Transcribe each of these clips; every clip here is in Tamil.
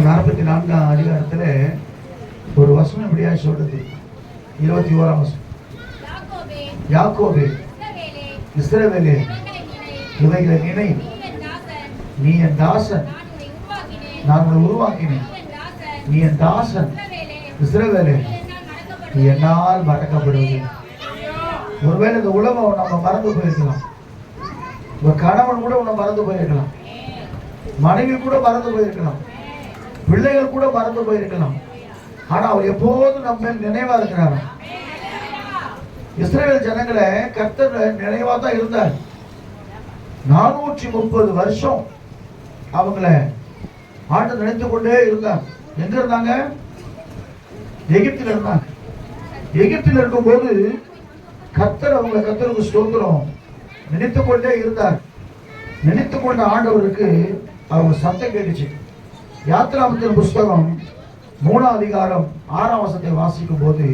44ஆம் அதிகாரத்தில் ஒரு வசனம் இப்படியா சொல்றது. 21ஆம் வசனம், யாக்கோபே இஸ்ரவேலே இவைகளை நினை, நீ என் தாசன், நான் உன்னை உருவாக்கினேன். நீ என் தாசன் இஸ்ரவேலே, நீ என்னால் மறக்கப்படுவது. ஒருவேளை இந்த உலகம் நம்ம மறந்து போயிருக்கலாம், உங்க கணவன் கூட உன்னை மறந்து போயிருக்கலாம், மனைவி கூட மறந்து போயிருக்கலாம், பிள்ளைகள் கூட மறந்து போயிருக்கலாம். ஆனா அவர் எப்போதும் நம்ம நினைவா இருக்கிறார். இஸ்ரவேல் ஜனங்களை கர்த்தர் நினைவா தான் இருந்தார். 430 வருஷம் அவங்கள ஆண்டு நினைத்து கொண்டே இருந்தார். எங்க இருந்தாங்க? எகிப்தில் இருந்தாங்க. எகிப்தில் இருக்கும்போது கர்த்தர் அவங்களை, கர்த்தருக்கு ஸ்தோத்திரம், நினைத்து கொண்டே இருந்தார். நினைத்து கொண்ட ஆண்டவருக்கு அவங்க சத்தம் கேட்டுச்சு. யாத்திராமத்தின் புஸ்தகம் 3ஆம் அதிகாரம் 6ஆம் வசனத்தை வாசிக்கும் போது,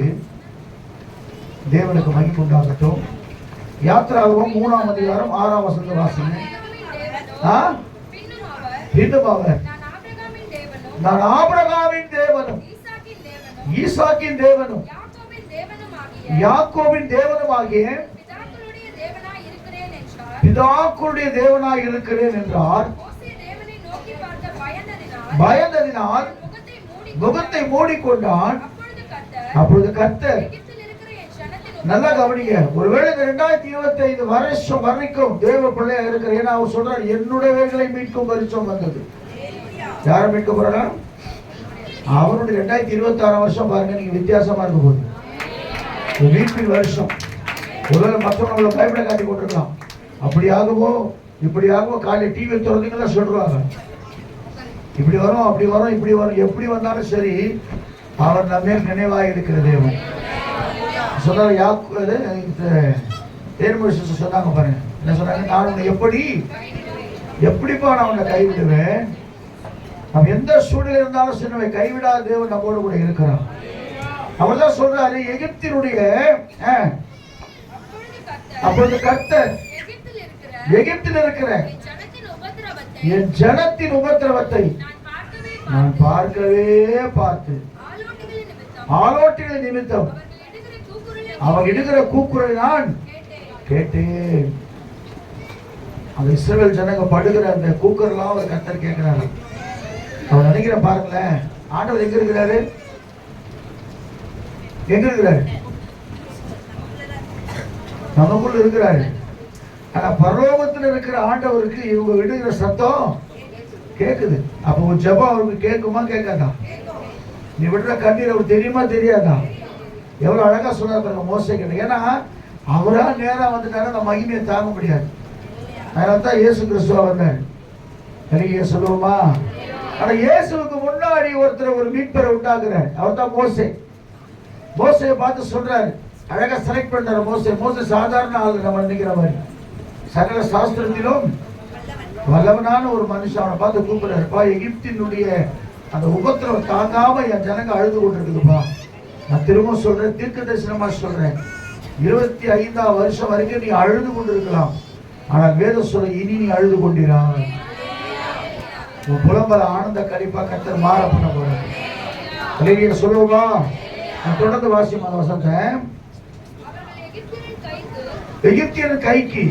தேவனுக்கு மகிமை உண்டாகட்டும். யாத்திராகமம் 3ஆம் அதிகாரம் 6ஆம் வசனத்தை வாசிங்க. பின்னும் அவர், நான் ஆபிரகாமின் தேவனும் ஈசாக்கின் தேவனும் யாக்கோபின் தேவனும் ஆகிய பிதாக்களுடைய தேவனாய் இருக்கிறேன் என்றார். பயந்ததினால் முகத்தை மூடிக்கொண்டான். அப்பொழுது கர்த்தர், நல்லா கவனிங்க, ஒருவேளை இந்த 2025 வருஷம் வரைக்கும் தேவ பிள்ளையா இருக்கிற, ஏன்னா அவர் சொல்றார், என்னுடைய வேர்களை மீட்கும் வருஷம் வந்தது. யாரை மீட்க போறா? அவருடைய 2026 வருஷம் பாருங்க, நீங்க வித்தியாசமா இருக்க போகுது. மீட்பின் வருஷம். ஒருவேளை மற்றவங்களை பயப்பட காட்டி கொண்டிருக்கலாம், அப்படி ஆகுமோ இப்படி ஆகுமோ. காலையில் டிவி திறந்தீங்கன்னா சொல்றாங்க, இப்படி வரும் அப்படி வரும் இப்படி வரும். எப்படி வந்தாலும் சரி, அவர் நம்ம நினைவாக இருக்கிற தேவன். சொன்னாங்க சொன்னாங்க பாருங்க, என்ன சொன்னாங்க? நான் உன்னை எப்படிப்பா நான் உன்னை கைவிடுவேன். நம்ம எந்த சூழ்நிலை இருந்தாலும் சரி, கைவிடாத தேவன் நம்மோடு கூட இருக்கிறான். அவர் தான் சொல்றாரு, எகிப்தினுடைய அப்பொழுது கர்த்தர் எகிப்தில் இருக்கிற என் ஜனத்தின் உபத்திரவத்தை நான் பார்க்கவே பார்த்து, ஆலோட்டிகளின் நிமித்தம் அவங்க இடுகிற கூக்குரலை நான் கேட்டேன். அந்த இஸ்ரவேல் ஜனங்க படுகிற அந்த கூக்குரலாம் அவர் கர்த்தர் கேட்கிறாரு. அவர் நினைக்கிற பாருங்களேன், ஆண்டவர் எங்க இருக்கிறாரு? எங்க இருக்கிறாரு? நமக்குள்ள இருக்கிறாரு. ஆனா பரலோகத்தில் இருக்கிற ஆண்டவருக்கு இவங்க விடுகிற சத்தம் கேக்குது. அப்ப ஒரு ஜெபம் அவருக்கு கேட்குமா கேட்காதா? நீ விடுற கண்ணீர் அவருக்கு தெரியுமா தெரியாதா? எவ்வளவு அழகா சொல்றாரு மோசே கிட்ட. ஏன்னா அவரா நேரா வந்துட்டாரு, அந்த மகிமையை தாங்க முடியாது. அதனால்தான் இயேசு கிறிஸ்துவ வந்தார். எனக்கு சொல்லுவோமா? ஆனா இயேசுக்கு முன்னாடி ஒருத்தர் ஒரு மீட்பரை உண்டாக்குறார். அவர் தான் மோசே. மோசையை பார்த்து சொல்றாரு, அழகா செலக்ட் பண்றாரு. மோசே சாதாரண ஆளு, நம்ம நினைக்கிற மாதிரி சகல சாஸ்திரத்திலும் வல்லவனான ஒரு மனுஷன். அவனை பார்த்து கூப்பிடுறாருப்பா, எகிப்தினுடைய அந்த உபத்திரவம் தாங்காம என் ஜனங்க அழுது கொண்டிருக்குதுப்பா. நான் திரும்ப சொல்றேன், தீர்க்க தரிசனமா சொல்றேன், 25ஆம் வருஷம் வரைக்கும் நீ அழுது கொண்டிருக்கலாம். ஆனால் வேதம் சொல்ல, இனி நீ அழுது கொண்டிரா. உன் புலம்பல ஆனந்த கழிப்பா கர்த்தர் மாற பண்ண போற சொல்லுவா. நான் தொடர்ந்து வாசியமான வசனத்தை, எகிப்தியரின் கைக்கு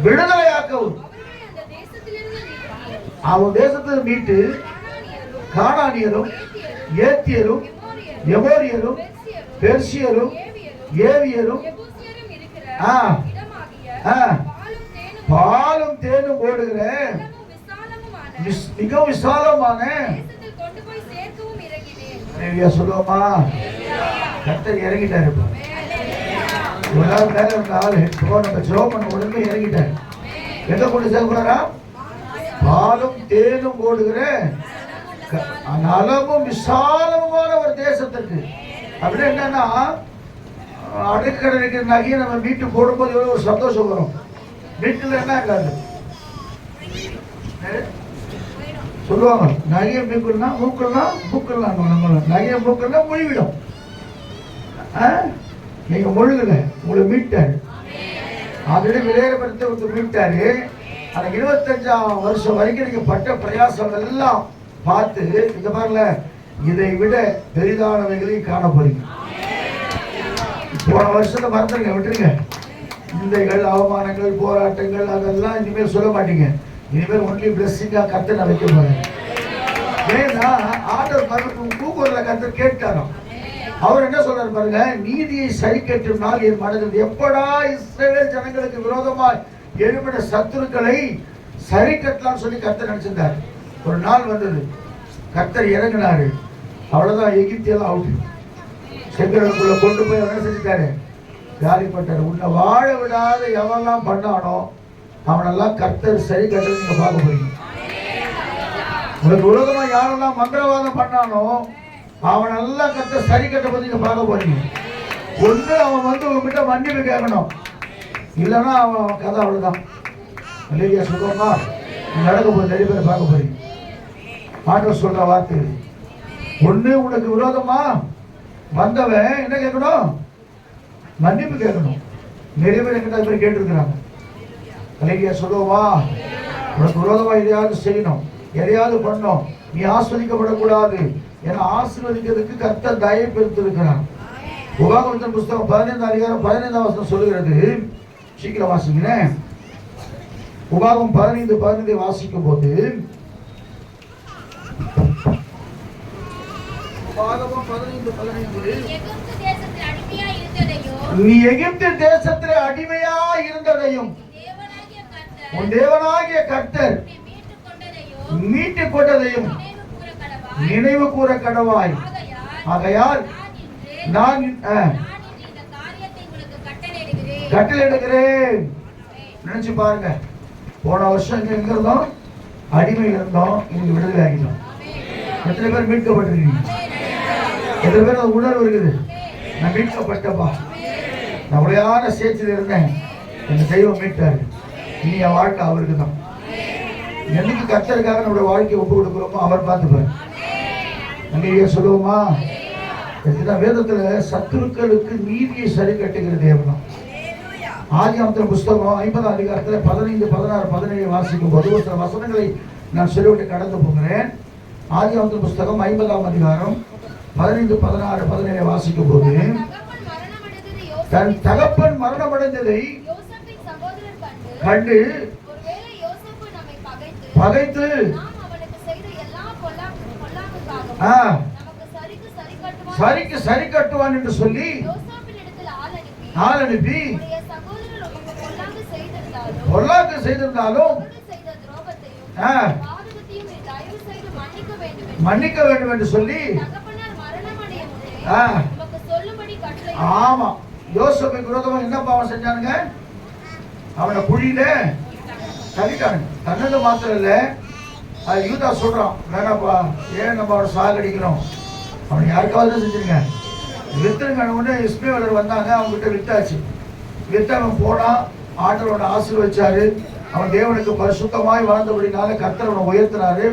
விடுதலையாக்கவும் அவன் தேசத்தில் மீட்டு கானானியரும் ஏத்தியரும் எமோரியரும் பெர்சியரும் ஏவியரும் பாலும் தேனும் ஓடுகிற மிக விசாலமான சொல்லுவோமா? கர்த்தர் இறங்கிட்டாரு. மேல இருந்த ஆளு நம்ம ஜெபம் பண்ண உடனே இறங்கிட்டாரு. எங்க கொண்டு சேர்க்க போறாரா? பாலும் தேனும் ஓடுகிற நலமும் விசாலமான ஒரு தேசத்திற்கு. அப்படின்னா என்னன்னா, அடுக்கடை நகையை நம்ம வீட்டு போடும்போது எவ்வளவு ஒரு சந்தோஷம் வரும். வீட்டுல என்ன இருக்காது சொல்லுவாங்க, நகையை மூக்குன்னா நம்ம நகையை மூக்குன்னா மொழிவிடும். நீங்க முழுகல, உங்களை மீட்டாரு. ஆல்ரெடி விளையாடுபடுத்த மீட்டாரு. அந்த 25ஆம் வருஷம் வரைக்கும் நீங்க பட்ட பிரயாசம் எல்லாம் பார்த்து இந்த பாருல இதை விட பெரிதானவைகளையும் காண போறீங்க. போன வருஷத்தை மறந்துருங்க, விட்டுருங்க. நிந்தைகள், அவமானங்கள், போராட்டங்கள் அதெல்லாம் இனிமேல் சொல்ல மாட்டீங்க. இனிமேல் ஒன்லி பிளஸ்ஸிங்கா கர்த்தர் நான் வைக்க போறேன். ஏன்னா ஆண்டவர் கூக்குரல கர்த்தர் கேட்டாராம். அவர் என்ன சொல்றாரு பாருங்க, நீதியை சரி கட்டும் நாள் என் மனதில் எப்படா இஸ்ரவேல் ஜனங்களுக்கு விரோதமாய் எழுப்பின சத்துருக்களை சரி கட்டலாம்னு சொல்லி கர்த்தர் நினைச்சிருந்தார். ஒரு நாள் வந்தது, கர்த்தர் இறங்கினாரு. அவ்வளவுதான், எகிப்தியெல்லாம் அவுட். செங்கடலுக்குள்ள கொண்டு போய் என்ன செஞ்சுட்டாரு, காலிப்பட்டாரு. உன்னை வாழ விடாத எவெல்லாம் பண்ணானோ அவனெல்லாம் கர்த்தர் சரி கட்டுறது நீங்க பார்க்க போறீங்க. உங்களுக்கு உலகமா யாரெல்லாம் மந்திரவாதம் பண்ணானோ அவனெல்லாம் கர்த்தர் சரி கட்ட பத்தி நீங்க பார்க்க போறீங்க. ஒன்று அவன் வந்து உங்ககிட்ட மன்னிப்பு கேட்கணும், இல்லைன்னா அவன் கதை அவ்வளவுதான். இல்லையா சுகமா நடக்க போது நிறைய பேரை பார்க்க போறீங்க. ஆண்டவர் சொல்ற வார்த்தை, ஒண்ணு உனக்கு விரோதமா வந்தவன் என்ன கேட்கணும், மன்னிப்பு கேட்கணும். நிறைய பேர் என்கிட்ட அது மாதிரி கேட்டிருக்கிறாங்க. இல்லையா சொல்லுவா, உனக்கு விரோதமா எதையாவது செய்யணும், எதையாவது பண்ணணும், நீ ஆஸ்வதிக்கப்படக்கூடாது. ஏன்னா ஆசீர்வதிக்கிறதுக்கு கர்த்தர் தயை பெருத்திருக்கிறான். உபாகமத்தின் புஸ்தகம் 15 அதிகாரம் 15 வசனம் சொல்லுகிறது. சீக்கிரம் வாசிக்கிறேன். உபாகம் 15 வாசிக்கும் போது, நீ எகிப்து தேசத்திலே அடிமையா இருந்ததையும் உன் தேவனாகிய கர்த்தர் மீட்டுக் கொண்டதையும் நினைவு கூற கடவாய். ஆகையால் நான் கட்டளையிடுகிறேன். நினைச்சு பாருங்க, போன வருஷம் எங்க இருந்தோம், அடிமையில் இருந்தோம், இன்னைக்கு விடுதலை ஆகிட்டோம். எத்தனை பேர் மீட்கப்பட்டிருக்கீங்க? எத்தனை பேர் அது உணர்வு இருக்குது, நான் மீட்கப்பட்டப்பா, நான் உடையான சேற்றில் இருந்தேன், எங்க தெய்வம் மீட்டாரு, இனி என் வாழ்க்கை அவருக்கு தான். என்னைக்கு கர்த்தருக்காக நம்முடைய வாழ்க்கையை ஒப்பு கொடுக்கிறோமோ அவர் பார்த்துப்பார். நன்றியே சொல்லுவோமா? வேதத்துல சத்துருக்களுக்கு நீதியை சரி கட்டுகிற தேவனம். ஆதியாகமத்தின் புஸ்தகம் 50 அதிகாரத்தில் 15, 16, 17 வாசிக்கும் போது ஒரு சில வசனங்களை நான் சொல்லிவிட்டு கடந்து போகிறேன். ஆதியாகமத்தின் புஸ்தகம் 50 அதிகாரம் 15, 16, 17 வாசிக்கும் போது, தன் தகப்பன் மரணமடைந்ததை கண்டு பகைத்து சரிக்கு சரி கட்டுவான் என்று சொல்லி ஆள் அனுப்பி பொல்லாக்கு செய்திருந்தாலும் மன்னிக்க வேண்டும் என்று சொல்லி, ஆமா, யோசேப்புக்கு விரோதமா என்ன பாவம் செஞ்சானுங்க, அவனை குழியில தள்ளிட்டானுங்க. தன்னது மாத்திரம் இல்ல, அது யூதா சொல்றான், வேணாப்பா, ஏன் நம்ம அவனை சாகடிக்கணும், அவனை யாருக்காவது செஞ்சிருங்க, வித்துருங்க. உடனே இஸ்மவேலர் வந்தாங்க, அவங்க கிட்ட வித்தாச்சு. வித்து அவன் போனான், ஆண்டவரோட ஆசீர்வதிச்சாரு. அவன் தேவனுக்கு பரிசுத்தமாய் வாழ்ந்தபடினால கர்த்தர் அவனை உயர்த்தினாரு.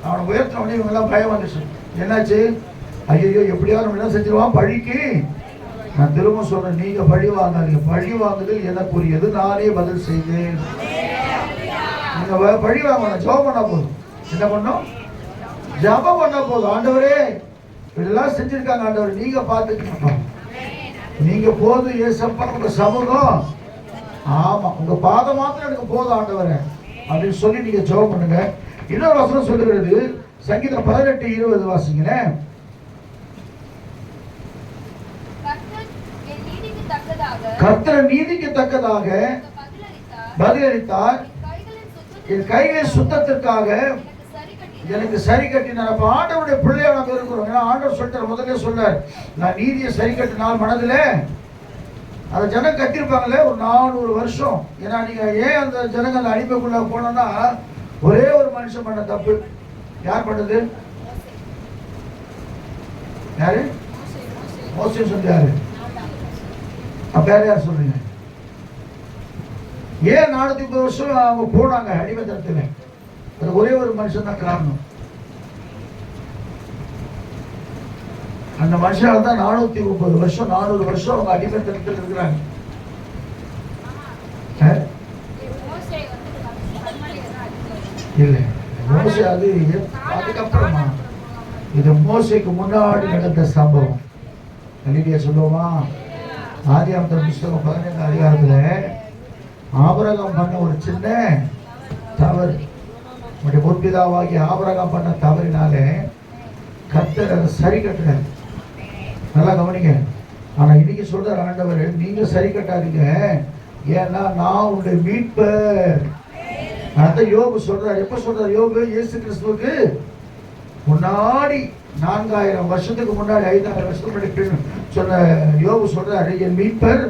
அவனை உயர்த்தின உடனே இவங்க எல்லாம் பயம் வந்துச்சு. என்னாச்சு, ஐயோ எப்படியாவது நம்ம என்ன செஞ்சிருவான், பழிக்கு. நான் திரும்ப சொல்றேன், நீங்க பழி வாங்காதீங்க, பழி வாங்குதல் எனக்குரியது, நானே பதில் செய்தேன். நீங்க பழி வாங்கணும், ஜெபம் பண்ணா போதும். என்ன பண்ணும், ஜெபம் பண்ணா போதும். ஆண்டவரே இதெல்லாம் செஞ்சிருக்காங்க, ஆண்டவர் நீங்க பார்த்துக்கணும், நீங்க போதும் ஏசப்பா, உங்க சமூகம், ஆமா, உங்க பாதம் மாத்திரம் எனக்கு போதும் ஆண்டவரே அப்படின்னு சொல்லி நீங்க ஜெபம் பண்ணுங்க. இன்னொரு வசனம் சொல்லுகிறது, சங்கீதம் 18:20 வாசிங்களேன். கர்த்தர் நீதிக்கு தக்கதாக பதிலளித்தார், என் கைகளின் சுத்தத்திற்காக எனக்கு சரி கட்டினார். ஆண்டவருடைய பிள்ளையா நம்ம இருக்கிறோம். ஏன்னா ஆண்டவர் சொல்லிட்டார், முதல்ல சொன்னார், நான் நீதியை சரி கட்டினால் மனதில் அந்த ஜனம் கட்டிருப்பாங்களே ஒரு 400 வருஷம். ஏன்னா நீங்க ஏன் அந்த ஜனங்க அந்த அடிமைக்குள்ள போனோம்னா, ஒரே ஒரு மனுஷன் பண்ண தப்பு. யார் பண்ணது? யாரு? மோசே சொன்னாரு. வேற யார் சொல்றீங்க? ஏன் 430 வருஷம் அவங்க போனாங்க அடிமைத்தனத்துல? அது ஒரே ஒரு மனுஷன் தான் காரணம். அந்த மனுஷனால தான் 430 வருஷம் 400 வருஷம் அவங்க அடிமைத்தனத்தில் இருக்கிறாங்க. இல்ல, மோசே மோசே அது அதுக்கப்புறமா இது மோசைக்கு முன்னாடி நடந்த சம்பவம். அல்லேலூயா சொல்லுவோமா? ஆதியாகமத்தின் புத்தகம் 15 அதிகாரத்துல ஆபிரகாம் பண்ண ஒரு சின்ன தவறு, நம்முடைய முற்பிதாவாகிய ஆபிரகாம் பண்ண தவறினாலே கர்த்தர் அதை சரி கட்டுறாரு. நல்லா கவனிங்க. ஆனா இன்னைக்கு சொல்ற ஆண்டவர், நீங்க சரி கட்டாதீங்க, ஏன்னா நான் உன்னுடைய மீட்பர். அதான் யோபு சொல்றாரு. எப்ப சொல்றாரு யோபு? இயேசு கிறிஸ்துவுக்கு முன்னாடி 4000 வருஷத்துக்கு முன்னாடி 5000 வருஷத்துக்கு முன்னாடி சொன்ன யோபு சொல்றாரு, என் மீட்பர்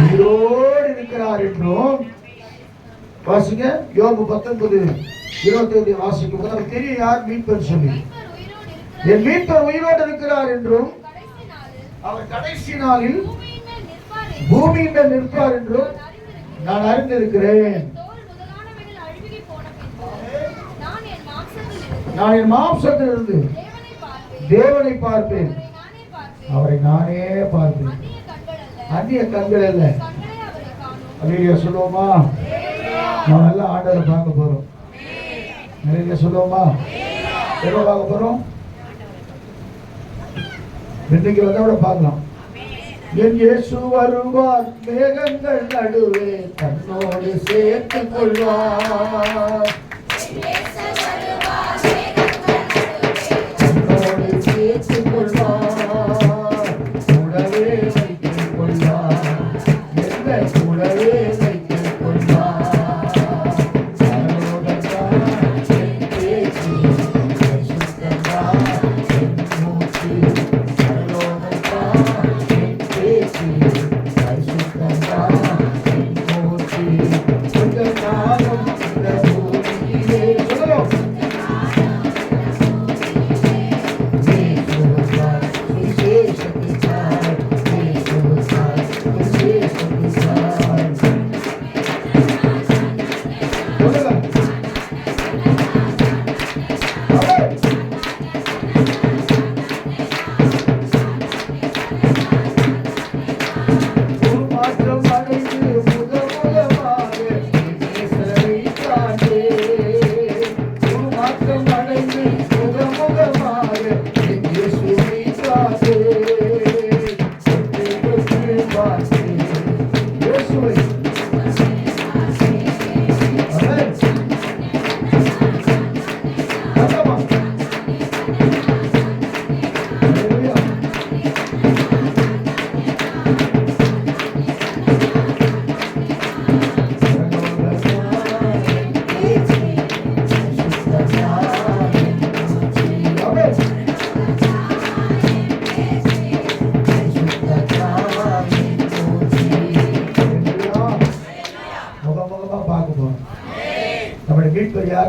உயிரோடு இருக்கிறார் என்றும். வாசிங்க யோபு 19:25 வாசிக்கும் போது நமக்கு தெரியும் யார் மீட்பர் சொல்லி. என் மீட்பர் உயிரோடு இருக்கிறார் என்றும் அவர் கடைசி நாளில் பூமியின் மேல் நிற்பார் என்றும் நான் அறிந்திருக்கிறேன். நான் என் மாம்சத்தில் இருந்து தேவனை பார்ப்பேன், அவரை நானே பார்ப்பேன், அந்நிய கண்கள் அல்ல. அல்லேலூயா சொல்லுவோமா? நம்ம எல்லாம் ஆண்டவரை பார்க்க போறோம். அல்லேலூயா சொல்லுவோமா? எப்ப பார்க்க போறோம்? இன்னைக்கு வந்தோட பார்க்கலாம். என் இயேசு வருவார், மேகங்கள் நடுவே தன்னோடு சேர்த்துக் கொள்வார். தன்னோடு சேர்த்துக் கொள்வார், கூடவே வைத்துக் கொள்வார், என்ன கூடவே வைத்துக் கொள்வார்.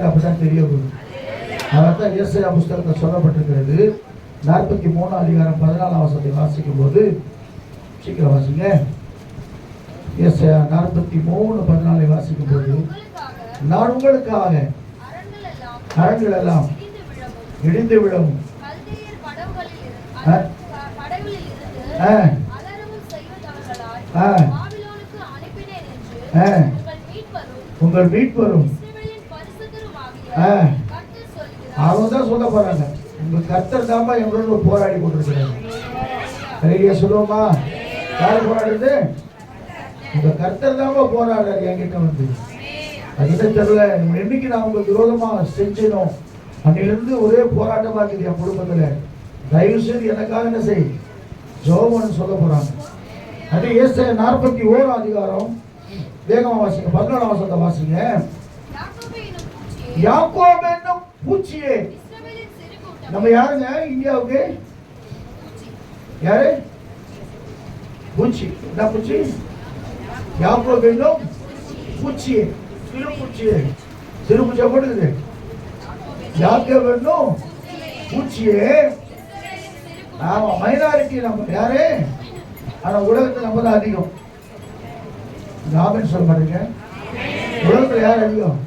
அப்படிதான் தெரிய வரும். அதான் ஏசாயா புத்தகத்தில் சொல்லப்பட்டிருக்கிறது. 43 அதிகாரம் 14 வசனத்தை வாசிக்கும் போது, சீக்கிரம் வாசிங்க. ஏசாயா 43:14 வாசிக்கும் போது, நான் உங்களுக்காக அரண்கள் எல்லாம் இடிந்து விடும், உங்கள் மீட்பரும் அவங்க தான் சொல்ல போறாங்க. உங்க கர்த்தர் தாமா எங்களோட போராடி கொண்டிருக்கிறாங்க. சரியா சொல்லுவோமா? யாரு போராடுறது? உங்க கர்த்தர் தாமா போராடுறாரு என்கிட்ட வந்து. அதுதான் தெரியல, என்னைக்கு நான் உங்களுக்கு விரோதமா செஞ்சணும் அன்னிலிருந்து ஒரே போராட்டமா இருக்குது என் குடும்பத்துல. தயவு செய்து எனக்காக என்ன செய், ஜெபம்னு சொல்ல போறாங்க. அது ஏசாயா 41 அதிகாரம் வேகமா வாசிங்க. 14 வசனத்தை வாசிங்க. யாக்கோபு என்னும் பூச்சியே. நம்ம யாருங்க இந்தியாவுக்கு? யாரு? பூச்சி. என்ன பூச்சி? யாக்கோபு என்னும் பூச்சியே, சிறு பூச்சியே. சிறு பூச்சியா போடுது. யாக்கோபு என்னும் பூச்சியே. ஆமா, மைனாரிட்டி நம்ம. யாரு? ஆனா உலகத்துல நம்ம தான் அதிகம். ஆமென் சொல்ல மாட்டீங்க. உலகத்துல யார் அதிகம்?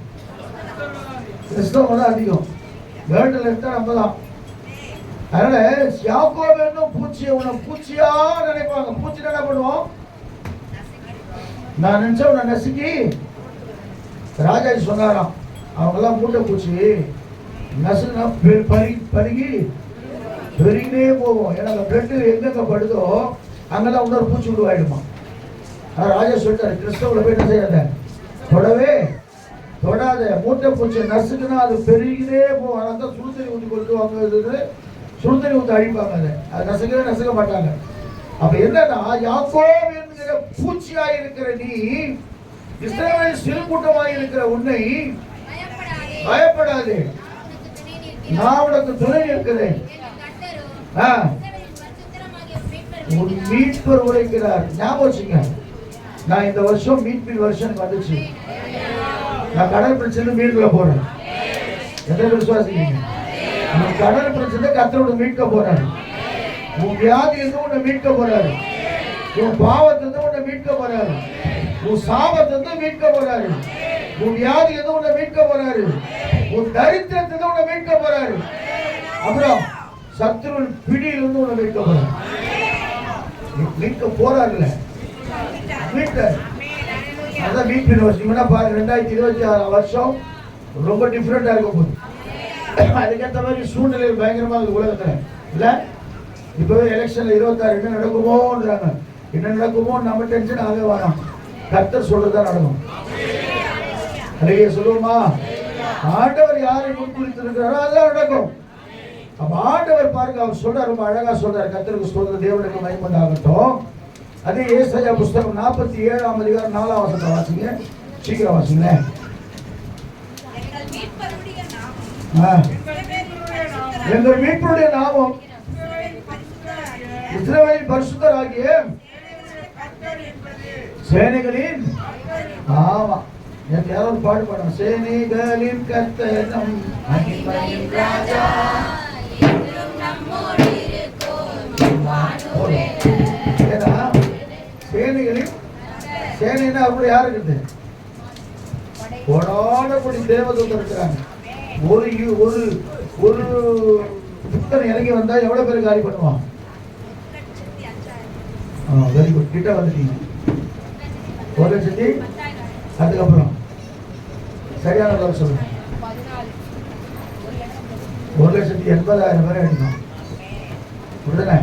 கிறிஸ்தவங்க தான் அதிகம். வேர்ல்டுல இருந்தா நம்ம தான். அதனால யாக்கோபு என்னும் பூச்சியை உன்னை பூச்சியா நினைப்பாங்க. பூச்சி என்ன பண்ணுவோம்? நான் நினைச்சா உன்னை நசுக்கி. ராஜாஜி சொன்னாராம், அவங்கெல்லாம் மூட்டை பூச்சி நசுனா பருகி பெருகினே போகும். ஏன்னா அந்த பிளட்டு எங்கெங்க படுதோ அங்கெல்லாம் இன்னொரு பூச்சி உருவாயிடுமா. ராஜா சொல்லிட்டாரு, கிறிஸ்தவங்களை போய் என்ன செய்யாத, தொடாத. மூட்டை பூச்சி நசுக்குன்னா அது பெருகினே போகும். அதனால தான் சுடுதண்ணி ஊற்றி கொட்டுவாங்க, சுடுதண்ணி ஊற்றி அழிப்பாங்க. அது நசுக்க மாட்டாங்க. அப்ப என்னன்னா, யாக்கோபு என்கிற பூச்சியாய் இருக்கிற நீ, இஸ்ரவேல் சிறுகூட்டமாய் இருக்கிற உன்னை பயப்படாதே, நான் உனக்கு துணை இருக்கிறேன். உன் மீட்பர் உரைக்கிறார். ஞாபகம் வச்சுங்க, நான் இந்த வருஷம் மீட்பின் வருஷம் வந்துச்சு. நான் கடல் பிரச்சனை மீட்கல போறேன். எத்தனை விசுவாசிங்க? கடல் பிரச்சனை கர்த்தரோட மீட்க போறாரு. உன் வியாதி இருந்து உன்னை மீட்க போறாரு. உன் பாவத்திலிருந்து உன்னை மீட்க போறாரு. உன் சாபத்திலிருந்து மீட்க போறாரு. உன் வியாதி இருந்து உன்னை மீட்க போறாரு. உன் தரித்திரத்திலிருந்து உன்னை மீட்க போறாரு. அப்புறம் சத்துரு பிடியிலிருந்து உன்னை மீட்க போறாரு. மீட்க போறாருல்ல, மீட்பார். அதான் மீட்பின் வருஷம். பாருங்க, 2026 வருஷம் ரொம்ப டிஃப்ரெண்டா இருக்க போகுது. அதுக்கேற்ற மாதிரி சூழ்நிலை பயங்கரமா இருக்கு உலகத்துல இல்ல. இப்பவே எலெக்ஷன்ல 26 என்ன நடக்குமோன்றாங்க. என்ன நடக்குமோ நம்ம டென்ஷன் ஆகவே வேணாம். கர்த்தர் சொல்றதா நடக்கும். அதையே சொல்லுவோமா? ஆண்டவர் யாரை முன்குறித்திருக்கிறாரோ அதெல்லாம் நடக்கும். அப்ப ஆண்டவர் பாருங்க, அவர் சொல்றாரு, ரொம்ப அழகா சொல்றாரு. கர்த்தருக்கு சொல்ற தேவனுக்கு மகிமையாகட்டும். அதே ஏசாயா புஸ்தகம் 47ஆம் அதிகாரம் 4ஆம் வசனத்தை வாசிங்க. சீக்கிரம் வாசிங்களேன். எங்கள் மீட்பருடைய நாமம் இஸ்ரவேலின் பரிசுத்தராகிய சேனைகளின், ஆமா, எனக்கு யாரோ ஒரு பாடு பாடுங்க. சேனைகளின் கர்த்தர் நம் மகிமையின் ராஜா, சேனைகளின் சேனைன்னா அப்படி யாரு இருக்குது? கோடானபடி தேவதூதர் இருக்கிறாங்க. ஒரு ஒரு ஒரு புத்தன் இறங்கி வந்தா எவ்வளவு பேர் காலி பண்ணுவான்? வெரி குட், கிட்ட வந்துட்டீங்க. 1,00,000. அதுக்கப்புறம் சரியான அளவு சொல்லுங்க. 1,80,000 பேரை அடிக்கும். புரியுதுல?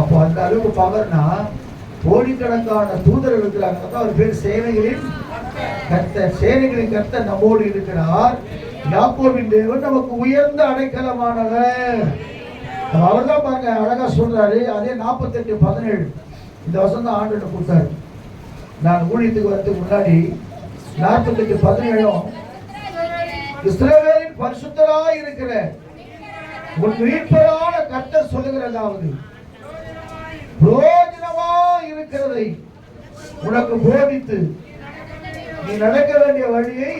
அப்போ அந்த அளவுக்கு பவர்னா கோடிக்கணக்கான தூதர்கள் இருக்கிறாங்க. அவர் பேர் சேனைகளின் கர்த்தர். சேனைகளின் கர்த்தர் நம்மோடு இருக்கிறார். யாக்கோபின் தேவன் நமக்கு உயர்ந்த அடைக்கலமானவர். அவர் தான் பாருங்க அழகா சொல்றாரு. அதே 48:17 இந்த வருஷம் தான் ஆண்டு கொடுத்தாரு. நான் ஊழியத்துக்கு வரதுக்கு முன்னாடி 48:17 இஸ்ரவேலின் பரிசுத்தராய் இருக்கிற உன் மீட்பரான கர்த்தர் சொல்லுகிறதாவது, பிரயோஜனமா இருக்கிறதை உனக்கு போதித்து நீ நடக்க வேண்டிய வழியை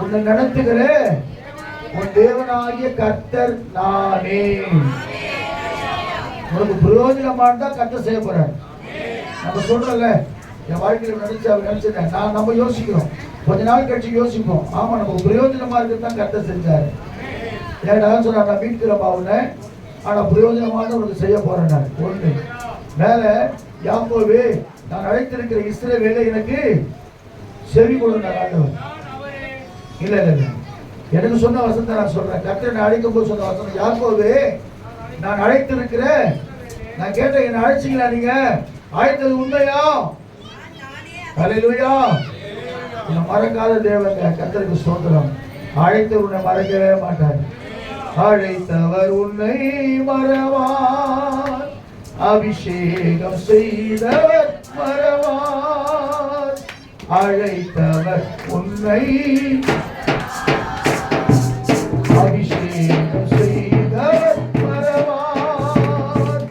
உன்னை நடத்துகிற உன் தேவனாகிய கர்த்தர் நானே. உனக்கு பிரயோஜனமானதா கர்த்தர் செய்ய போறார். நம்ம சொல்றோம்ல, என் வாழ்க்கையில நினைச்சேன் நான், நம்ம யோசிக்கிறோம், கொஞ்ச நாள் கழிச்சு யோசிப்போம். ஆமா, நமக்கு பிரயோஜனமா இருக்குதான் கர்த்தர் செஞ்சாரு. ஏன்னா சொன்னா, நான் மீட்கிறப்பா உன்னை, ஆனா பிரயோஜனமான உனக்கு செய்ய போறேன். ஒண்ணு மேல யாக்கோபு, நான் அழைத்திருக்கிற இஸ்ரவேலை எனக்கு செவி கொடுங்க ஆண்டவர். இல்ல இல்ல, எனக்கு சொன்ன வசனத்தை நான் சொல்றேன். கர்த்தர் அழைக்கும் போது சொன்ன வசனம், யாக்கோபு நான் அழைத்திருக்கிற, நான் கேட்டேன் என்ன அழைச்சிங்களா? நீங்க அழைத்தது உண்மையா? ஹல்லேலூயா. மறக்காத தேவங்க, கர்த்தருக்கு ஸ்தோத்திரம். அழைத்தவர் உன்னை மறக்கவே மாட்டார். அழைத்தவர் உன்னை மறவார், அபிஷேகம் செய்தவர் மறவார். அழைத்தவர் உன்னை அபிஷேகம் செய்தவர் மறவார்.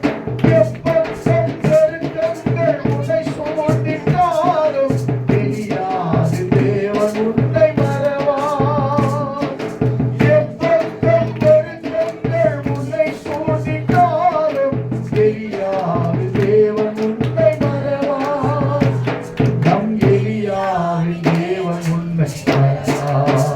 எப்பக்கம் பெருக்கங்கள் உன்னை சூழ்ந்திட்டாலும் தெரியாது தேவன் உன்னை மறவார். எப்பக்கம் பெருக்கங்கள் உன்னை சூழ்ந்திட்டாலும் தெரியாது தேவன் உன்னை மறவார். நம் எலியாவின் தேவன் உன்னை மறவார்.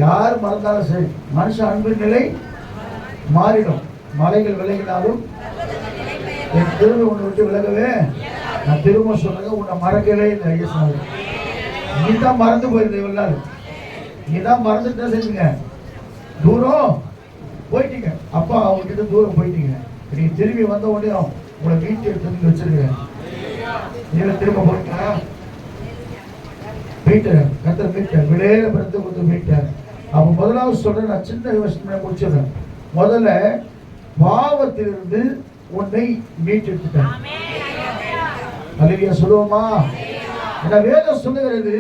யார் மறந்தாலும் சரி, மனுஷ அன்பின் நிலை மாறிடும். மலைகள் விலகினாலும் என் திரும்ப உன்னை விட்டு விலகவே. நான் திரும்ப சொல்லுங்க, உன்னை மறக்கவே இல்லை. ஐயசாமி, நீ தான் மறந்து போயிருந்த இவ்வளவு நாள். நீ தான் மறந்துட்டு செஞ்சுங்க, தூரம் போயிட்டீங்க. அப்பா அவங்ககிட்ட தூரம் போயிட்டீங்க. நீ திரும்பி வந்த உடனே உங்களை வீட்டு எடுத்து வச்சிருக்கேன். நீங்க திரும்ப போயிட்டா மீட்டார், கத்தர் மீட்டார், விளையாட பிறந்து கொடுத்து மீட்டார். அப்ப முதலாவது சொல்றேன், நான் சின்ன யோசனை முடிச்சிடுறேன். முதல்ல பாவத்திலிருந்து உன்னை மீட்டெடுத்துட்டேன். அல்லேலூயா சொல்லுவோமா? ஏன்னா வேதம் சொல்லுகிறது,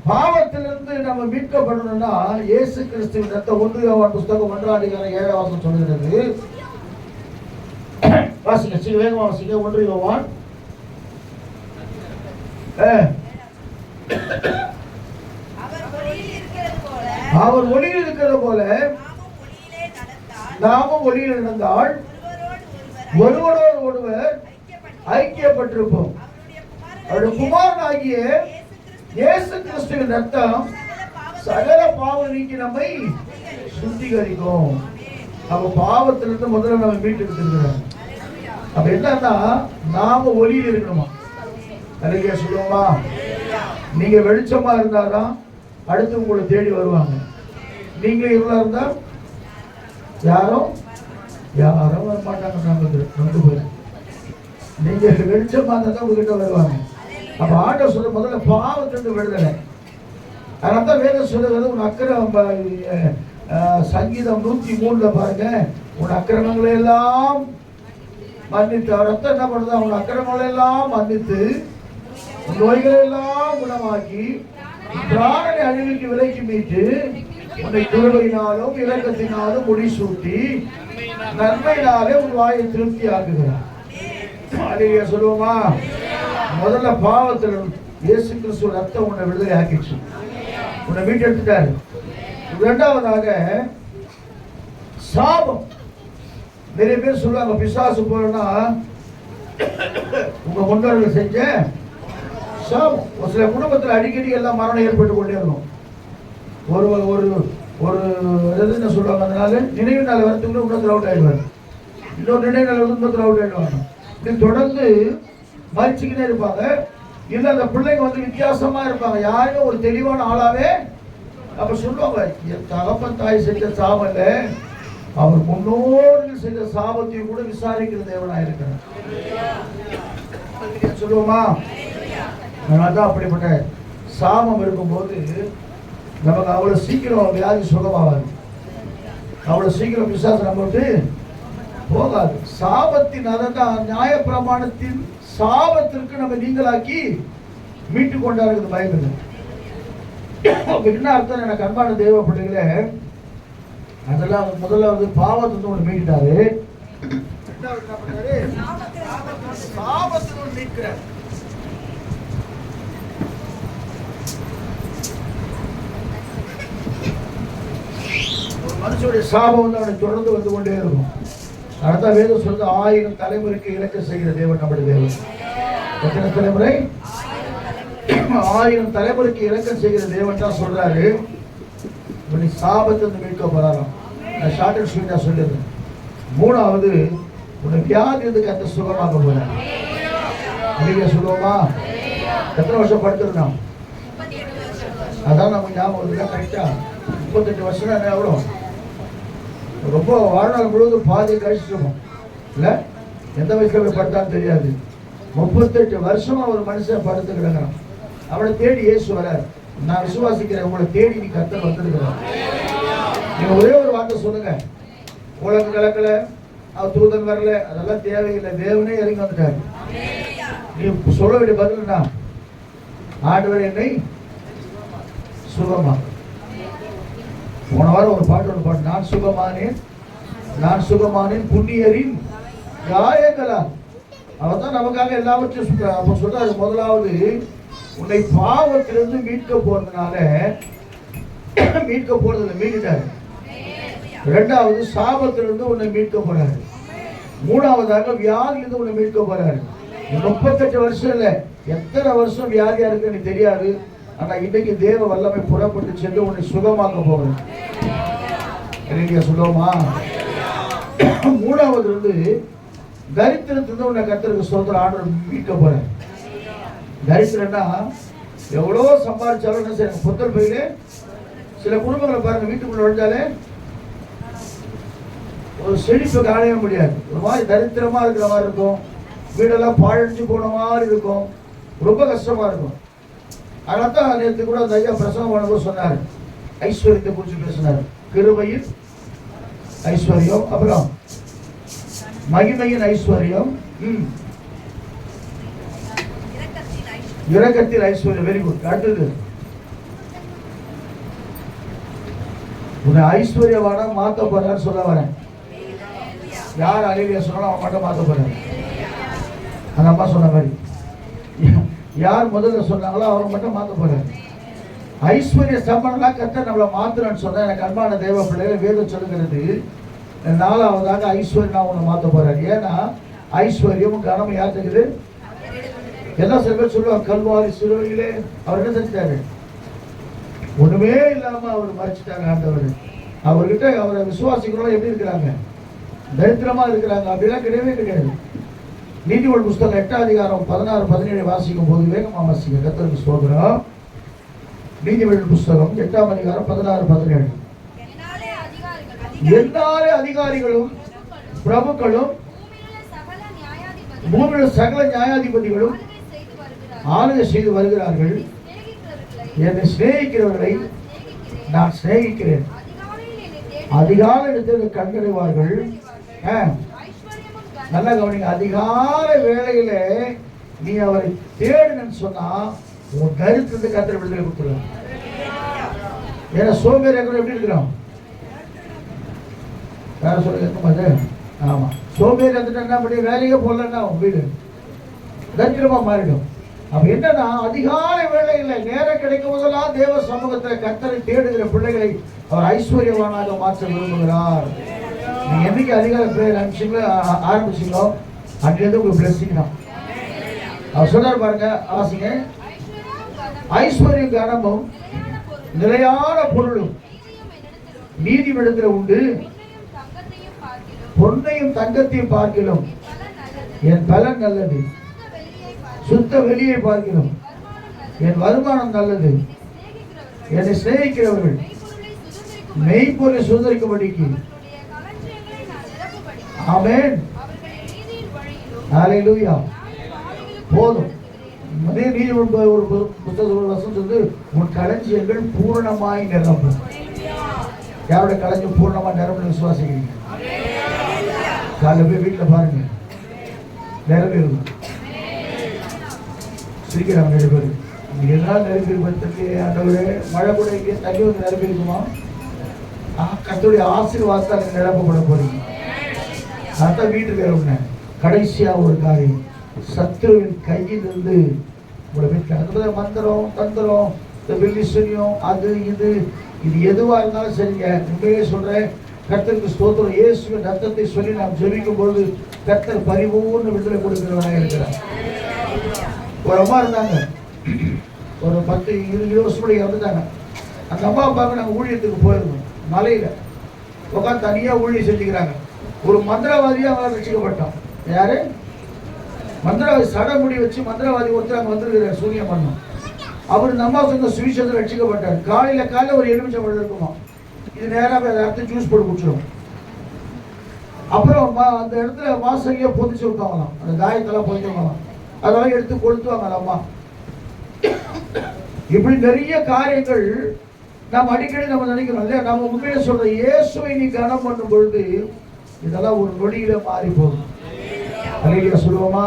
பாவத்திலிருந்து நம்ம மீட்கப்படணும்னா இயேசு கிறிஸ்துவின் ரத்தம். 1 யோவான் புத்தகம் 1:7 சொல்லுகிறது. வாசிங்க, சீக்கிரம் வேகமா வாசிங்க. 1 யோவான் அவர் ஒளியில் இருக்கிறது போல நாமும் ஒளியில் நடந்தால் ஒருவரோடு ஒருவர் ஐக்கியப்பட்டிருப்போம். அவருடைய குமாரனாகிய இயேசு கிறிஸ்துவின் ரத்தம் சகல பாவம் நீக்கி நம்மை சுத்திகரிக்கும். அப்ப பாவத்திலிருந்து முதல்ல நம்ம மீட்டு இருக்கிறோம். அப்ப என்னன்னா, நாம ஒளியில் இருக்கணுமா? அல்லேலூயா சொல்லுவோமா? நீங்க வெளிச்சமா இருந்தாதான் அடுத்து உங்களை தேடி வருவாங்க. நீங்க இருளா இருந்தா யாரும் வர மாட்டாங்க. நீங்க வெளிச்சமா இருந்தா தான் உங்ககிட்ட வருவாங்க. அப்ப ஆண்டவர் சொல்ற முதல்ல பாவத்திலிருந்து விடுதலை. அதனால வேதம் சொல்லுகிறது, உன் அக்கிரமம் சங்கீதம் 103 பாருங்க, உன் அக்கிரமங்களை எல்லாம் மன்னித்து. அவர் ரத்தம் என்ன பண்ணுது? உன் அக்கிரமங்களை எல்லாம் மன்னித்து நோய்களை எல்லாம் குணமாக்கி பிராணனை அழிவுக்கு விலைக்கு மீட்டு உன்னை கிருபையினாலும் இரக்கத்தினாலும் முடிசூட்டி நன்மையினாலே உன் வாயை திருப்தி ஆக்குகிறார். அல்லேலூயா சொல்லுவோமா? முதல்ல பாவத்தில் இயேசு கிறிஸ்து ரத்தம் உன்னை விடுதலை ஆக்கிடுச்சு, உன்னை மீட்டெடுத்துட்டாரு. இரண்டாவதாக சாபம். நிறைய பேர் சொல்லுவாங்க, பிசாசு போனா உங்க முன்னோர்கள் செஞ்ச சாபம். ஒரு சில குடும்பத்தில் அடிக்கடி எல்லாம் மரணம் ஏற்பட்டு கொண்டே இருக்கும். ஒரு ஒரு ஒரு என்ன சொல்லுவாங்க, அதனால நினைவு நாள் வரத்துக்குள்ள இன்னொரு அவுட் ஆயிடுவார், இன்னொரு நினைவு நாள் வந்து இன்னொரு அவுட் ஆயிடுவாங்க. இப்படி தொடர்ந்து மறிச்சுக்கிட்டே இருப்பாங்க. இல்லை அந்த பிள்ளைங்க வந்து வித்தியாசமா இருப்பாங்க, யாருமே ஒரு தெளிவான ஆளாவே. அப்ப சொல்லுவாங்க, என் தகப்பன் தாய் செஞ்ச சாபம் இல்லை, அவர் முன்னோர்கள் செய்த சாபத்தையும் கூட விசாரிக்கிற தேவனா இருக்கிறார். சொல்லுவோமா? அதனால்தான் அப்படிப்பட்ட சாபம் இருக்கும்போது நமக்கு அவ்வளவு சீக்கிரம் வியாதி சுகமாகாது, அவ்வளவு சீக்கிரம் பிசாசு நம்ம விட்டு போகாது. சாபத்தின் அதான் நியாயப்பிரமாணத்தின் சாபத்திற்கு நம்ம நீங்களாக்கி மீட்டு கொண்டாடுறது பயன்படுது. என்ன அர்த்தம்? எனக்கு அன்பான தெய்வ பிள்ளைகளே, அதெல்லாம் முதல்ல வந்து பாவத்தை ஒன்று மீட்டாரு, சாபத்தை மீட்கிறார். ஒரு மனுஷனுடைய சாபம் வந்து அவனை தொடர்ந்து வந்து கொண்டே இருக்கும். அதான் வேதம் சொல்றது, 1000 தலைமுறைக்கு இலக்கம் செய்கிற தேவன் நம்முடைய தேவன். எத்தனை தலைமுறை? 1000 தலைமுறைக்கு இலக்கம் செய்கிற தேவன் தான் சொல்றாரு. இப்படி சாபத்தை மீட்க போறாராம். நான் ஷார்ட் அண்ட் ஸ்வீட்டா சொல்லிடுறேன். மூணாவது, உன்னை வியாதி இருந்து கத்த சுகமாக போறாரு. நீங்க சொல்லுவோமா? எத்தனை வருஷம் படுத்துருந்தோம்? அதான் நமக்கு ஞாபகம் வருதுல, கரெக்டா 38 வருஷம் என்ன எவ்வளோ? ரொம்ப வாழ்நாள் முழுவதும் பாதி கழிச்சிருக்கோம் இல்லை? எந்த வயசுல போய் படுத்தான்னு தெரியாது. 38 வருஷமா ஒரு மனுஷன் படுத்து கிடக்கிறான். அவளை தேடி இயேசு வரார். நான் விசுவாசிக்கிறேன், உங்களை தேடி நீ கர்த்தர் வந்திருக்கிறார். நீங்க ஒரே ஒரு வார்த்தை சொல்லுங்க, உலகம் கலக்கல, அவர் தூதன் வரல, அதெல்லாம் தேவையில்லை, தேவனே இறங்கி வந்துட்டாரு. நீ சொல்ல வேண்டிய பதில்னா, ஆண்டவர் என்னை சுகமா. போன வாரம் ஒரு பாட்டு ஒன்று பாட்டு, நான் சுகமானேன் புண்ணியரின் காயங்களால். அவர் தான் நமக்காக எல்லாவற்றையும் சொல்றார். அப்ப சொல்றாரு, முதலாவது உன்னை பாவத்திலிருந்து மீட்க போறதுனால மீட்க போறதுல மீட்டாரு. இரண்டாவது, சாபத்திலிருந்து உன்னை மீட்க போறாரு. மூணாவதாக வியாதியிலிருந்து உன்னை மீட்க போறாரு. 38 வருஷம் இல்ல, எத்தனை வருஷம் வியாதியா இருக்கு எனக்கு தெரியாது. ஆனா இன்னைக்கு தேவ வல்லமை புறப்பட்டு சென்று உன்னை சுகமாக்க போகிறேன். சொல்லுவோமா? மூணாவது வந்து தரித்திரத்திலிருந்து உன்னை கர்த்தருக்கு ஸ்தோத்திரம் ஆண்டவர் மீட்க போறேன். தரித்திரம்னா எவ்வளோ சம்பாதிச்சாலும் என்ன செய்ய புத்தல் பையிலே சில குடும்பங்களை பாருங்க, வீட்டுக்குள்ள நுழைஞ்சாலே ஒரு செழிப்பு காணவே முடியாது. ஒரு மாதிரி தரித்திரமா இருக்கிற மாதிரி இருக்கும். வீடெல்லாம் பாழஞ்சு போன மாதிரி இருக்கும். ரொம்ப கஷ்டமா இருக்கும். அதனால தான் நேற்று கூட அந்த ஐயா பிரசவம் பண்ணும்போது சொன்னார், ஐஸ்வர்யத்தை குறித்து பேசினார். கிருபையின் ஐஸ்வர்யம், அப்புறம் மகிமையின் ஐஸ்வர்யம், இரக்கத்தின் ஐஸ்வர்யம். Very good. அடுத்தது உன்னை ஐஸ்வர்யவான மாத்த போறான்னு சொல்ல வரேன். யார் அலையில சொன்னாலும் அவன் மட்டும் மாத்த போறாரு. அந்த அம்மா சொன்ன மாதிரி யார் முதல்ல சொன்னாங்களோ அவங்க மட்டும் மாத்த போறாரு. ஐஸ்வர்ய சம்பளம்லாம் கர்த்தர் நம்மளை மாத்துறேன்னு சொன்னா எனக்கு அன்பான தேவ பிள்ளைகளை வேதம் சொல்லுகிறது. 4வதாக ஐஸ்வர்யம் நான் உன்னை மாத்த போறாரு. ஏன்னா ஐஸ்வர்யமும் கனமும் யார் தெரியுது? எல்லாம் சில பேர் சொல்லுவாங்க, கல்வாரி சிலுவையிலே அவர் என்ன செஞ்சிட்டாரு? ஒண்ணுமே இல்லாம அவர் மறைச்சிட்டாங்க ஆண்டவர். அவர்கிட்ட அவரை விசுவாசிக்கிறவங்க எப்படி இருக்கிறாங்க? தரித்திரமா இருக்கிறாங்க. அப்படிலாம் கிடையவே கிடையாது. நீதிமொழி புஸ்தகம் 8ஆம் அதிகாரம் 16, 17 வாசிக்கும் போது வேகமா வாசிக்க. கர்த்தருக்கு ஸ்தோத்திரம். நீதிமொழி புஸ்தகம் 8ஆம் அதிகாரம் 16, 17. எல்லாரே அதிகாரிகளும் பிரபுக்களும் பூமியில சகல நியாயாதிபதிகளும் ஆளுகை செய்து வருகிறார்கள். என்னை சிநேகிக்கிறவர்களை நான் சிநேகிக்கிறேன். அதிகாலை கண்டடைவார்கள். நல்ல கவனிங்க. அதிகாலை வேளையில நீ அவரை தேடுன்னு சொன்னா உன் கருத்து கர்த்தர் விடுதலை கொடுத்துருவாங்க. ஏன்னா சோம்பேறியாக எப்படி இருக்கிறோம்? வேற சொல்லுங்க. ஆமா, சோம்பேறி என்ன பண்ணி வேலையே போடலன்னா உன் வீடு தரித்திரமா மாறிடும். அப்ப என்னன்னா அதிகாலை வேளையில நேரம் கிடைக்கும் போதெல்லாம் தேவ சமூகத்துல கர்த்தரை தேடுகிற பிள்ளைகளை அவர் ஐஸ்வர்யவானாக மாற்ற விரும்புகிறார். நீங்க என்னைக்கு அதிகாலை பிரேயர் ஆரம்பிச்சீங்களோ அன்றைய உங்களுக்கு பிளஸிங் தான். அவர் சொல்றாரு பாருங்க, ஆசைங்க. ஐஸ்வர்யம் கனமும் நிலையான பொருளும் நீதிமன்றத்தில் உண்டு. பொன்னையும் தங்கத்தையும் பார்க்கிலும் என் பலன் நல்லது. சுத்த வெளியை பார்க்கிறோம் என் வருமானம் நல்லது. என்னை சிநேகிக்கிறவர்கள் மெய்ப்பொருளை சுதந்திரிக்கும்படிக்கு. ஆமென். ஹல்லேலூயா. போதும். அதே நீதிமன்ற ஒரு புத்தகத்தில் வசனம் சொல்லுது, உன் களஞ்சியங்கள் பூர்ணமாய் நிரம்பும். யாருடைய களஞ்சியம் பூர்ணமா நிரம்பும் விசுவாசிக்கிறீங்க? காலையில் போய் வீட்டில் பாருங்க, நிரம்பி இருக்கும். சிரிக்கிறாங்க நிறைய பேர். எதனால் நிரம்பி இருப்பதற்கு ஆண்டவரே மழை கூட இங்கே தண்ணி வந்து நிரம்பி இருக்குமா? கர்த்தருடைய ஆசீர்வாதத்தால் நிரப்பப்பட போறீங்க. அதான் வீட்டுக்கு வேற கடைசியா ஒரு காரியம், சத்துருவின் கையிலிருந்து உங்களை வீட்டில் மந்திரம் தந்திரம் வெள்ளிசனியம் அது இது எதுவா இருந்தாலும் சரிங்க. உண்மையே சொல்றேன், கர்த்தருக்கு ஸ்தோத்திரம். இயேசுவின் ரத்தத்தை சொல்லி நாம் ஜெபிக்கும் பொழுது கர்த்தர் பரிபூர்ண விடுதலை கொடுக்கிறவனாக இருக்கிறார். ஒரு அம்மா இருந்தாங்க, ஒரு 10-20 வருஷம் முன்னாடி இறந்துட்டாங்க. அந்த அம்மா அப்பாவுக்கு நாங்கள் ஊழியத்துக்கு போயிருந்தோம். மலையில உட்காந்து தனியா ஊழியம் செஞ்சுக்கிறாங்க. ஒரு மந்திரவாதியா அவங்க ரசிக்கப்பட்டோம். யாரு? மந்திரவாதி. சடமுடி வச்சு மந்திரவாதி ஒருத்தர் அங்கே வந்துருக்கிறார், சூனியம் பண்ணோம். அவர் இந்த அம்மா சொந்த சுவிசேஷத்தில் ரசிக்கப்பட்டார். காலையில ஒரு எலுமிச்சம்பழம் இருக்குமா, இது நேராக இடத்துல ஜூஸ் போட்டு குடிச்சிடும். அப்புறம் அந்த இடத்துல வாசகையை பொதிச்சு விட்டாங்களாம், அந்த காயத்தெல்லாம் பொதிச்சுவாங்களாம். அதெல்லாம் எடுத்து கொளுத்துவாங்க அந்த அம்மா. இப்படி நிறைய காரியங்கள் நாம் அடிக்கடி நம்ம நினைக்கிறோம் இல்லையா? நம்ம உண்மையில சொல்ற இயேசுவை நீ கனம் பண்ணும் பொழுது இதெல்லாம் ஒரு நொடியில மாறி போகும். அல்லேலூயா சொல்லுவோமா?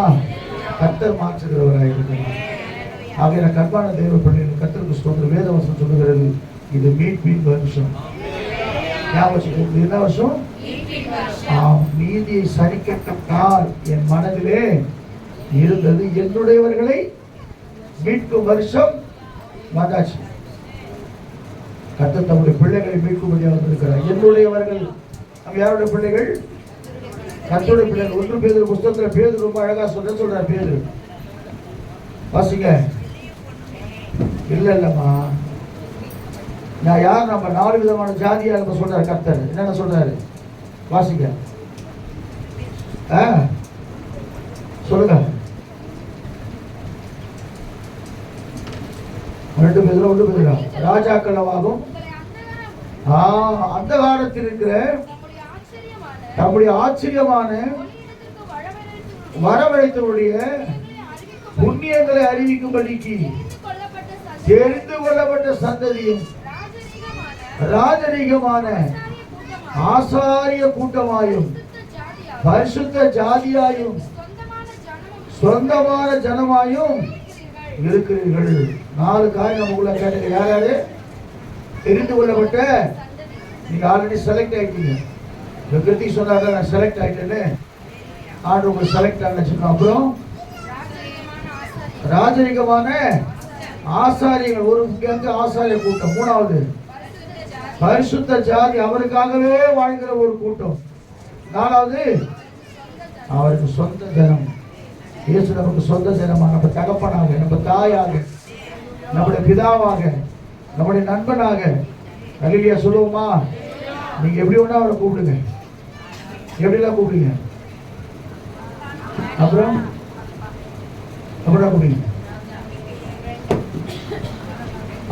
கர்த்தர் மாற்றுகிறவராக இருக்கிறார். ஆகிய கர்ப்பான தேவ பிள்ளைகள் கர்த்தருக்கு ஸ்தோத்திரம். வேதவசனம் சொல்லுகிறது, இது மீட்பின் வருஷம். ஞாபகம் என்ன வருஷம்? நீதியை சரிக்கட்டால் என் மனதிலே இருந்தது. என்னுடையவர்களை மீட்கும் வருஷம் வந்தாச்சு. கர்த்தர் தம்முடைய பிள்ளைகளை மீட்கும்படியாக வந்திருக்கிறார். என்னுடையவர்கள் நம்ம யாருடைய பிள்ளைகள்? கர்த்தருடைய பிள்ளைகள். 1 பேதுரு புத்தகத்தில் பேதுரு ரொம்ப அழகா சொல்றார். பேதுரு வாசிங்க. இல்லம்மா, நான் யார்? நம்ம 4 விதமான ஜாதியா நம்ம சொல்றாரு கர்த்தர். என்னென்ன சொல்றாரு வாசிக்க? சொல்லுங்க. 2 பேரும் 1 பேரும் ராஜாக்களவாகும் அந்த காலத்தில் இருக்கிற நம்முடைய ஆச்சரியமான வரவழைத்தவருடைய புண்ணியங்களை அறிவிக்கும்படிக்கு தெரிந்து கொள்ளப்பட்ட சந்ததியும் ராஜரீகமான ஆசாரிய கூட்டமாயும் பரிசுத்த ஜாதியாயும் சொந்தமான ஜனமாயும் இருக்கிறீர்கள். 4 காரியம் நமக்குள்ள கேட்டீங்க. யார் யாரு? தெரிந்து கொள்ளப்பட்ட. நீங்க ஆல்ரெடி செலக்ட் ஆயிட்டீங்க. கிருத்தி சொன்னாங்க நான் செலக்ட் ஆயிட்டேன்னு. ஆண்டு உங்களுக்கு செலக்ட் ஆகிச்சுன்னா அப்புறம் ராஜரீகமான ஆசாரியர்கள், ஒரு ஆசாரிய கூட்டம். 3வது பரிசுத்த ஜாதி, அவருக்காகவே வாழ்கிற ஒரு கூட்டம். 4வது அவருக்கு சொந்த ஜனம். இயேசு நமக்கு சொந்த ஜனமாக, நம்ம தகப்பனாக, நம்ம தாயாக, நம்முடைய பிதாவாக, நம்முடைய நண்பனாக. அல்லேலூயா சொல்லுவோமா? நீங்க எப்படி வேணா அவரை கூப்பிடுங்க, எப்படிலாம் கூப்பிடுங்க. அப்புறம் அப்படின்னா கூப்பிடுங்க.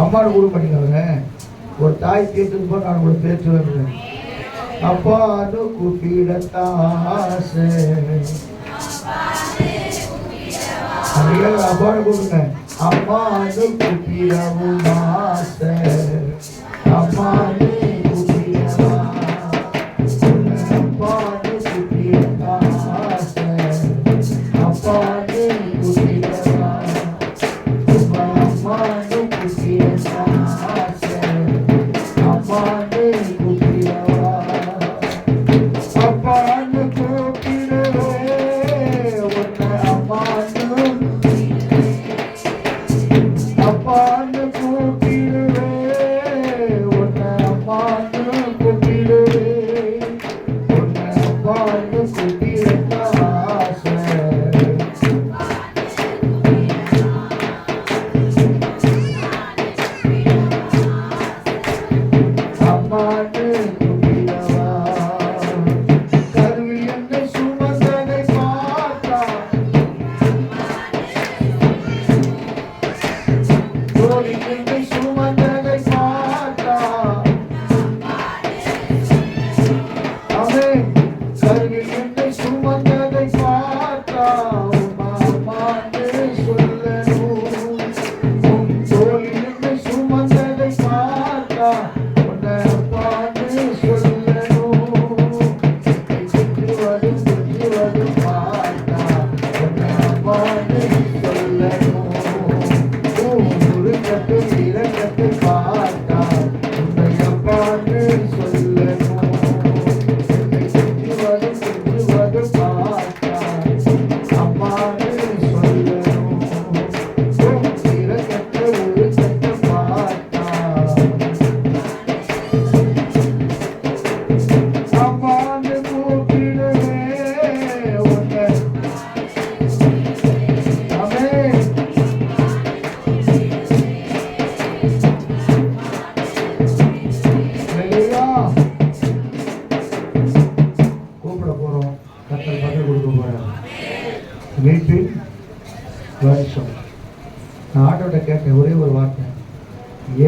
அம்மானு கூப்பிட மாட்டீங்க. அவங்க ஒரு தாய் தீர்த்துக்கு போய் நான் உங்களை பேச்சு வருவேன். அப்பான்னு கூப்பிடத்தாசை, அப்பான்னு கூப்பிடுங்க. அம்மானு கூப்பிடவும் ஆசை, அம்மானு கூப்பிடவா, அப்பானு கூப்பிடத்தாசை, அப்பானு கூப்பிடவா, அம்மானு கூப்பிடத்தாசை, அம்மானு கூப்பிடவா, அப்பானு கூப்பிடவே உன்னை அம்மானு, அப்பானு கூப்பிடுவே உன்னை அம்மானு கூப்பிடுவே, உன்னை அப்பானு கூப்பிட ஆசை, அம்மானு கூப்பிடவா. கருவில் என்னை சுமந்ததை பார்த்தா, தோளில் என்னை சுமந்ததை பார்த்தா, ஆமென். கருவில் என்னை சுமந்ததை பார்த்தா, உம்மா அம்மான்னு சொல்லணும். உன் தோளில் என்னை சுமந்ததை பார்த்தா, உன்னை அப்பான்னு சொல்லணும். சுற்றுவதும் சுற்றுவதும் பார்த்தா, உன்னை அப்பான்னு சொல்லணும். உருக்கட்டும் இறக்கட்டும் பார்த்தா, உன்னை அப்பான்னு சொல்லணும். சுற்றுவதும் சுற்றுவதும் பார்த்தா, அம்மான்னு சொல்லணும். இறக்கட்டும் உருக்கட்டும் பார்த்தா, அம்மான்னு கூப்பிடுவே உன்னை. ஆமென். அல்லேலூயா. கூப்பிட போறோம், கர்த்தர் பதில் கொடுக்க போறார். மீட்பின் வருஷம். நான் ஆண்டவர்கிட்ட கேட்டேன் ஒரே ஒரு வார்த்தை,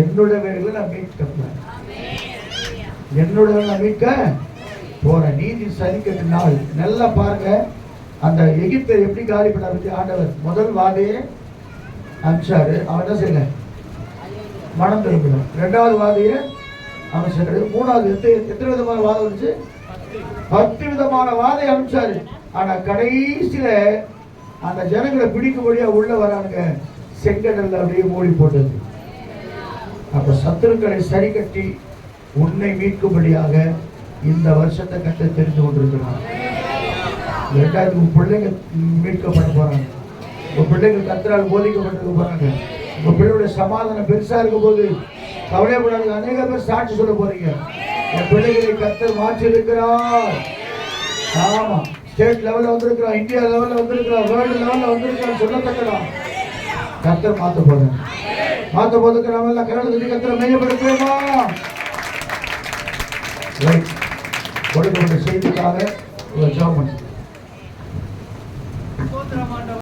என்னோட வேலைகளை நான் மீட்க, என்னோட நான் மீட்க போறேன். நீதி சரிக்கட்டு நாள். நல்லா பாருங்க, அந்த எகிப்தை எப்படி காலி பண்ண பத்தி ஆண்டவர் முதல் வாதையே அனுப்பிச்சாரு. அவன் என்ன செய்யல? மனம் திரும்பினான். 2வது வாதையை அவன் செய்யறது. 3வது எத்தனை விதமான வாதம் வந்துச்சு? 10 விதமான வாதை அனுப்பிச்சாரு. ஆனா கடைசியில அந்த ஜனங்களை பிடிக்கும்படியா உள்ள வரானுங்க. செங்கடல்ல அப்படியே மூடி போட்டது. அப்ப சத்துருக்களை சரி கட்டி உன்னை மீட்கும்படியாக இந்த வருஷத்தை கட்ட தெரிந்து கொண்டிருக்கிறான். 2வது பிள்ளைங்க மீட்கப்பட போறாங்க. உங்க பிள்ளைங்க கர்த்தரால் போதிக்கப்பட்டிருக்க போறாங்க. உங்க பிள்ளைகளுடைய சமாதானம் பெருசா இருக்கும் போது கவலைப்படாது. அநேக பேர் சாட்சி சொல்ல போறீங்க, என் பிள்ளைகளை கர்த்தர் மாற்றி இருக்கிறார். ஆமா, ஸ்டேட் லெவல்ல வந்திருக்கிறான், இந்தியா லெவல்ல வந்திருக்கிறான், வேர்ல்டு லெவல்ல வந்திருக்கிறான் சொல்லத்தக்கலாம். கர்த்தர் மாத்த போறாங்க. மாத்த போதுக்கு நாம எல்லாம் கரடு கத்திர மையப்படுத்துவோமா? கொடுக்கப்பட்ட செய்திக்காக ஜெபம் பண்ணுங்க.